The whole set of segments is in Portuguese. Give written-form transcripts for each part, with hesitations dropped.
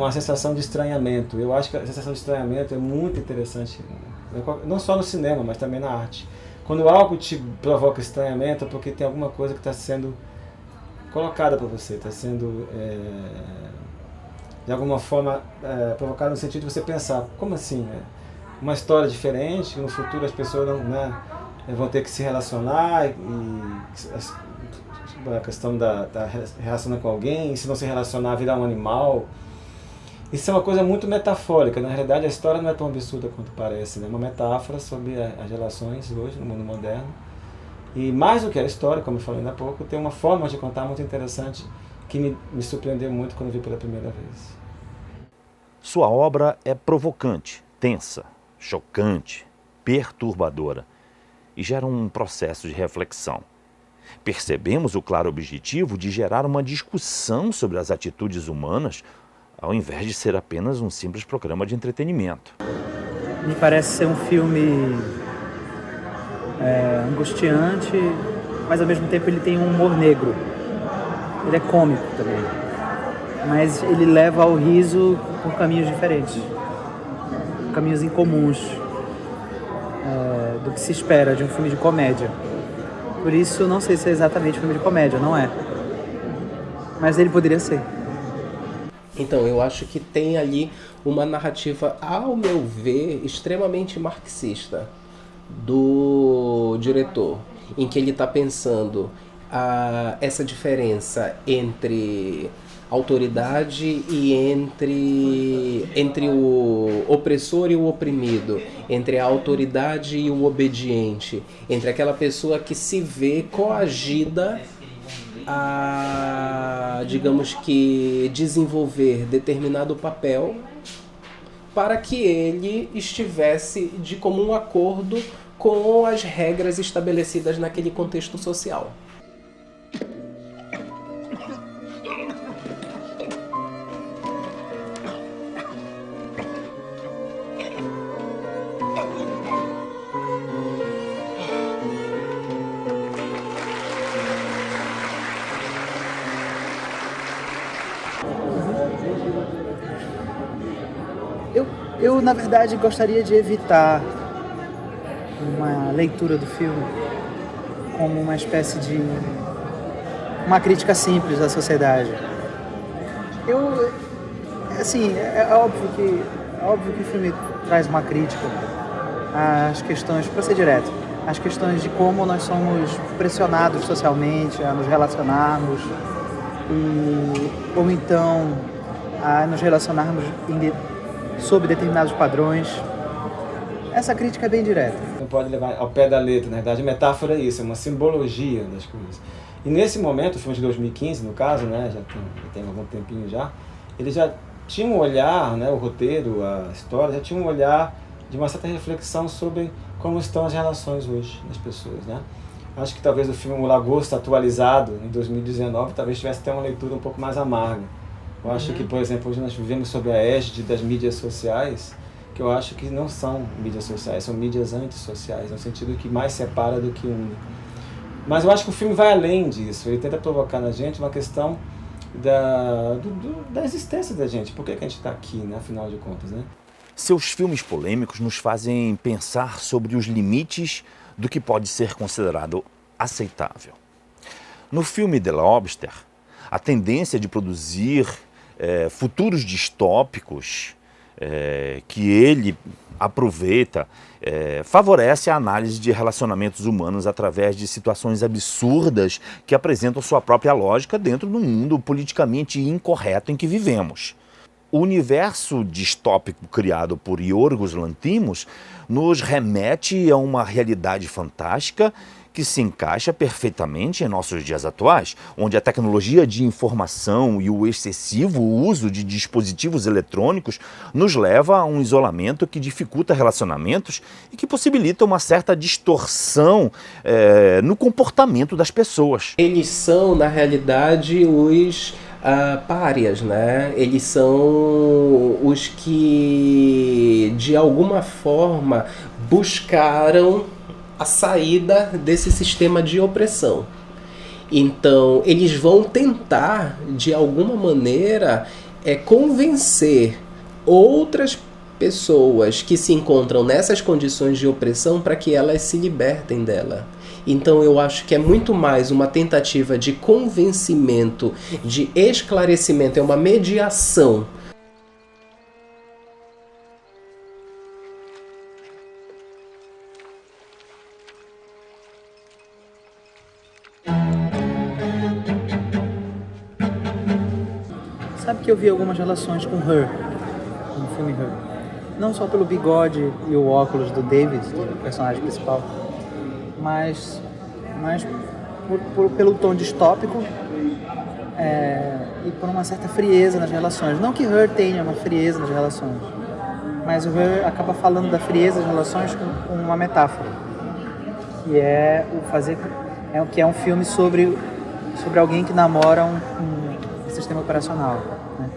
uma sensação de estranhamento. Eu acho que a sensação de estranhamento é muito interessante, não só no cinema, mas também na arte. Quando algo te provoca estranhamento é porque tem alguma coisa que está sendo colocada para você, está sendo, de alguma forma, provocada no sentido de você pensar, como assim? Uma história diferente, que no futuro as pessoas não, né, vão ter que se relacionar, e a questão da relacionar com alguém, e se não se relacionar virar um animal. Isso é uma coisa muito metafórica. Na realidade, a história não é tão absurda quanto parece, né? É uma metáfora sobre as relações hoje no mundo moderno. E mais do que a história, como eu falei ainda há pouco, tem uma forma de contar muito interessante que me surpreendeu muito quando vi pela primeira vez. Sua obra é provocante, tensa, chocante, perturbadora e gera um processo de reflexão. Percebemos o claro objetivo de gerar uma discussão sobre as atitudes humanas, ao invés de ser apenas um simples programa de entretenimento. Me parece ser um filme angustiante, mas ao mesmo tempo ele tem um humor negro. Ele é cômico também, mas ele leva ao riso por caminhos diferentes, caminhos incomuns do que se espera de um filme de comédia. Por isso, não sei se é exatamente um filme de comédia, não é. Mas ele poderia ser. Então, eu acho que tem ali uma narrativa, ao meu ver, extremamente marxista do diretor, em que ele está pensando essa diferença entre autoridade e entre o opressor e o oprimido, entre a autoridade e o obediente, entre aquela pessoa que se vê coagida a, digamos que, desenvolver determinado papel para que ele estivesse de comum acordo com as regras estabelecidas naquele contexto social. Eu, na verdade, gostaria de evitar uma leitura do filme como uma espécie de uma crítica simples à sociedade. É óbvio que o filme traz uma crítica às questões, para ser direto, às questões de como nós somos pressionados socialmente a nos relacionarmos ou então a nos relacionarmos sob determinados padrões. Essa crítica é bem direta. Não pode levar ao pé da letra, na verdade a metáfora é isso, é uma simbologia das coisas. E nesse momento, o filme de 2015, no caso, né, já tem algum tempinho já, ele já tinha um olhar, né, o roteiro, a história, já tinha um olhar de uma certa reflexão sobre como estão as relações hoje das pessoas, né? Acho que talvez o filme O Lagosta, atualizado em 2019, talvez tivesse até uma leitura um pouco mais amarga. Eu acho que, por exemplo, hoje nós vivemos sob a égide das mídias sociais, que eu acho que não são mídias sociais, são mídias antissociais, no sentido que mais separa do que une. Mas eu acho que o filme vai além disso, ele tenta provocar na gente uma questão da existência da gente, por que a gente está aqui, né, afinal de contas, né? Seus filmes polêmicos nos fazem pensar sobre os limites do que pode ser considerado aceitável. No filme The Lobster, a tendência de produzir futuros distópicos que ele aproveita favorece a análise de relacionamentos humanos através de situações absurdas que apresentam sua própria lógica dentro do mundo politicamente incorreto em que vivemos. O universo distópico criado por Yorgos Lanthimos nos remete a uma realidade fantástica que se encaixa perfeitamente em nossos dias atuais, onde a tecnologia de informação e o excessivo uso de dispositivos eletrônicos nos leva a um isolamento que dificulta relacionamentos e que possibilita uma certa distorção no comportamento das pessoas. Eles são, na realidade, os párias, né? Eles são os que, de alguma forma, buscaram a saída desse sistema de opressão. Então, eles vão tentar, de alguma maneira, é convencer outras pessoas que se encontram nessas condições de opressão para que elas se libertem dela. Então eu acho que é muito mais uma tentativa de convencimento, de esclarecimento, é uma mediação. Sabe que eu vi algumas relações com Her, no filme Her. Não só pelo bigode e o óculos do David, o personagem principal, mas pelo tom distópico e por uma certa frieza nas relações. Não que Her tenha uma frieza nas relações, mas o Her acaba falando da frieza das relações com uma metáfora, que é que é um filme sobre alguém que namora um sistema operacional, né?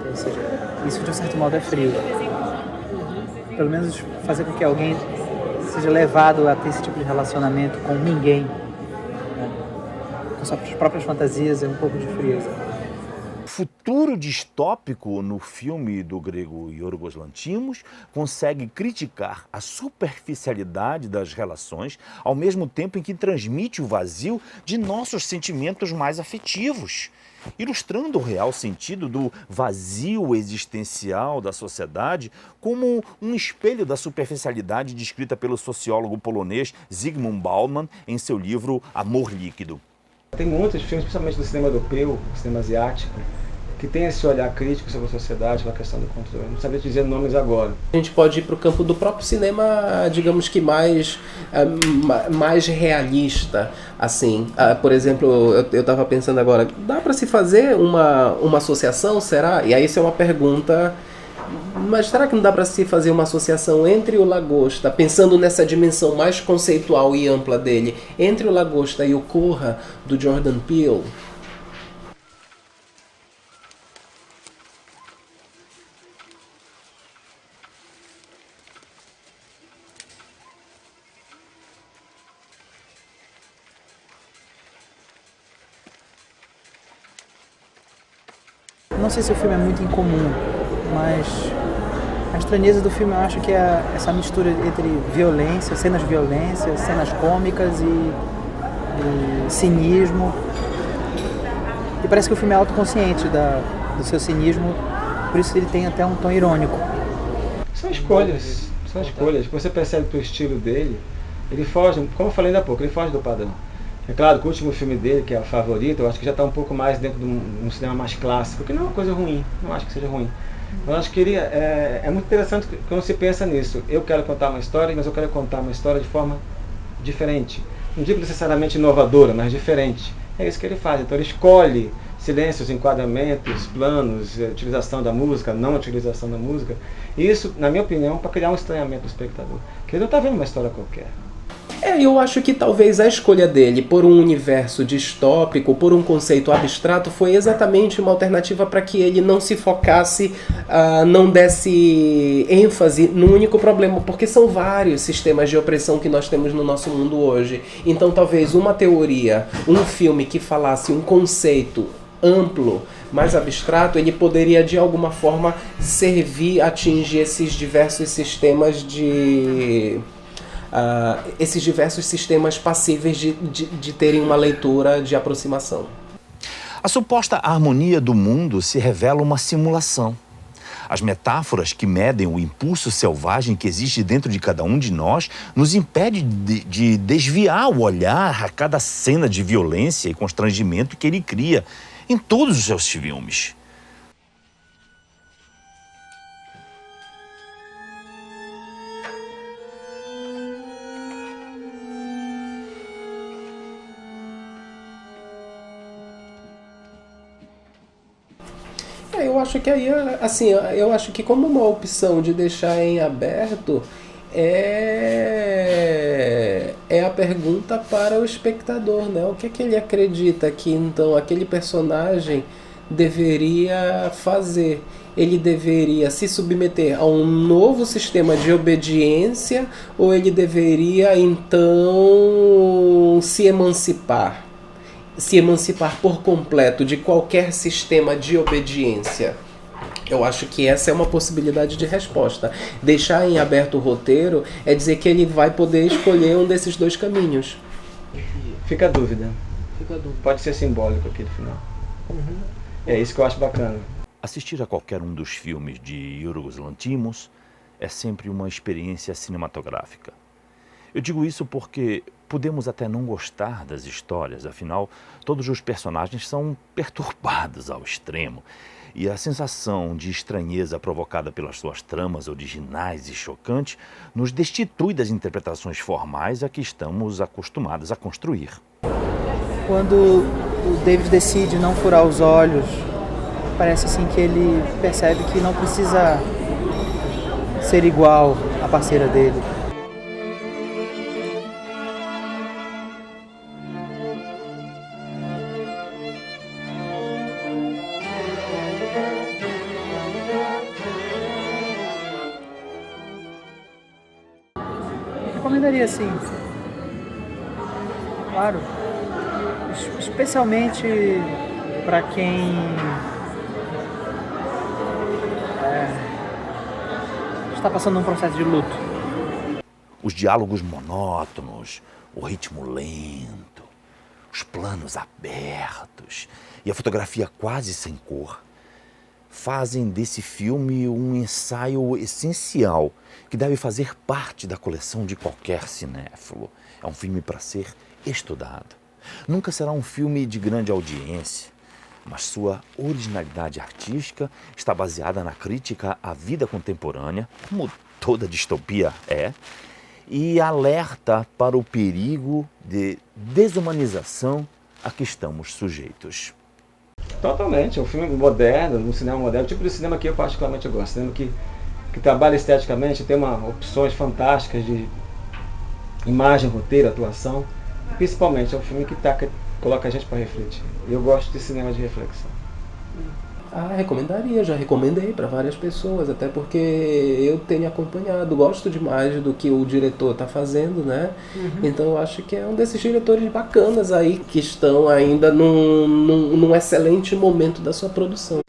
Ou seja, isso de um certo modo é frio. Pelo menos fazer com que alguém seja levado a ter esse tipo de relacionamento com ninguém, né? Com suas próprias fantasias, é um pouco de frieza. O futuro distópico no filme do grego Yorgos Lanthimos consegue criticar a superficialidade das relações, ao mesmo tempo em que transmite o vazio de nossos sentimentos mais afetivos, ilustrando o real sentido do vazio existencial da sociedade como um espelho da superficialidade descrita pelo sociólogo polonês Zygmunt Bauman em seu livro Amor Líquido. Tem muitos filmes, principalmente do cinema europeu, cinema asiático, que tem esse olhar crítico sobre a sociedade, sobre a questão do controle. Não sabia dizer nomes agora. A gente pode ir para o campo do próprio cinema, digamos que mais realista, assim. Por exemplo, eu estava pensando agora, dá para se fazer uma associação, será? E aí isso é uma pergunta, mas será que não dá para se fazer uma associação entre o Lagosta, pensando nessa dimensão mais conceitual e ampla dele, entre o Lagosta e o Corra, do Jordan Peele? Não sei se o filme é muito incomum, mas a estranheza do filme eu acho que é essa mistura entre violência, cenas de violência, cenas cômicas e cinismo. E parece que o filme é autoconsciente do seu cinismo, por isso ele tem até um tom irônico. São escolhas. Você percebe que o estilo dele, ele foge, como eu falei ainda há pouco, ele foge do padrão. É claro que o último filme dele, que é o Favorito, eu acho que já está um pouco mais dentro de um cinema mais clássico, que não é uma coisa ruim, não acho que seja ruim. Mas eu acho que é muito interessante quando se pensa nisso. Eu quero contar uma história, mas eu quero contar uma história de forma diferente. Não digo necessariamente inovadora, mas diferente. É isso que ele faz. Então ele escolhe silêncios, enquadramentos, planos, utilização da música, não utilização da música. E isso, na minha opinião, para criar um estranhamento do espectador. Porque ele não está vendo uma história qualquer. Eu acho que talvez a escolha dele por um universo distópico, por um conceito abstrato, foi exatamente uma alternativa para que ele não se focasse, não desse ênfase no único problema, porque são vários sistemas de opressão que nós temos no nosso mundo hoje. Então talvez uma teoria, um filme que falasse um conceito amplo, mais abstrato, ele poderia de alguma forma servir a atingir esses diversos sistemas esses diversos sistemas passíveis de terem uma leitura de aproximação. A suposta harmonia do mundo se revela uma simulação. As metáforas que medem o impulso selvagem que existe dentro de cada um de nós nos impede de desviar o olhar a cada cena de violência e constrangimento que ele cria em todos os seus filmes. Eu acho que aí, assim, eu acho que como uma opção de deixar em aberto é a pergunta para o espectador, né? O que é que ele acredita que então aquele personagem deveria fazer? Ele deveria se submeter a um novo sistema de obediência ou ele deveria então se emancipar? se emancipar por completo de qualquer sistema de obediência? Eu acho que essa é uma possibilidade de resposta. Deixar em aberto o roteiro é dizer que ele vai poder escolher um desses dois caminhos. Fica a dúvida. Pode ser simbólico aqui no final. É isso que eu acho bacana. Assistir a qualquer um dos filmes de Yorgos Lanthimos é sempre uma experiência cinematográfica. Eu digo isso porque podemos até não gostar das histórias, afinal, todos os personagens são perturbados ao extremo. E a sensação de estranheza provocada pelas suas tramas originais e chocantes nos destitui das interpretações formais a que estamos acostumados a construir. Quando o David decide não furar os olhos, parece assim que ele percebe que não precisa ser igual à parceira dele. Recomendaria sim. Claro. Especialmente para quem está passando um processo de luto. Os diálogos monótonos, o ritmo lento, os planos abertos e a fotografia quase sem cor fazem desse filme um ensaio essencial que deve fazer parte da coleção de qualquer cinéfilo. É um filme para ser estudado. Nunca será um filme de grande audiência, mas sua originalidade artística está baseada na crítica à vida contemporânea, como toda distopia é, e alerta para o perigo de desumanização a que estamos sujeitos. Totalmente, é um filme moderno, um cinema moderno, o tipo de cinema que eu particularmente gosto, cinema que trabalha esteticamente, tem opções fantásticas de imagem, roteiro, atuação. Principalmente, é um filme que coloca a gente para refletir. Eu gosto de cinema de reflexão. Recomendaria, já recomendei para várias pessoas, até porque eu tenho acompanhado, gosto demais do que o diretor está fazendo, né? Então eu acho que é um desses diretores bacanas aí que estão ainda num excelente momento da sua produção.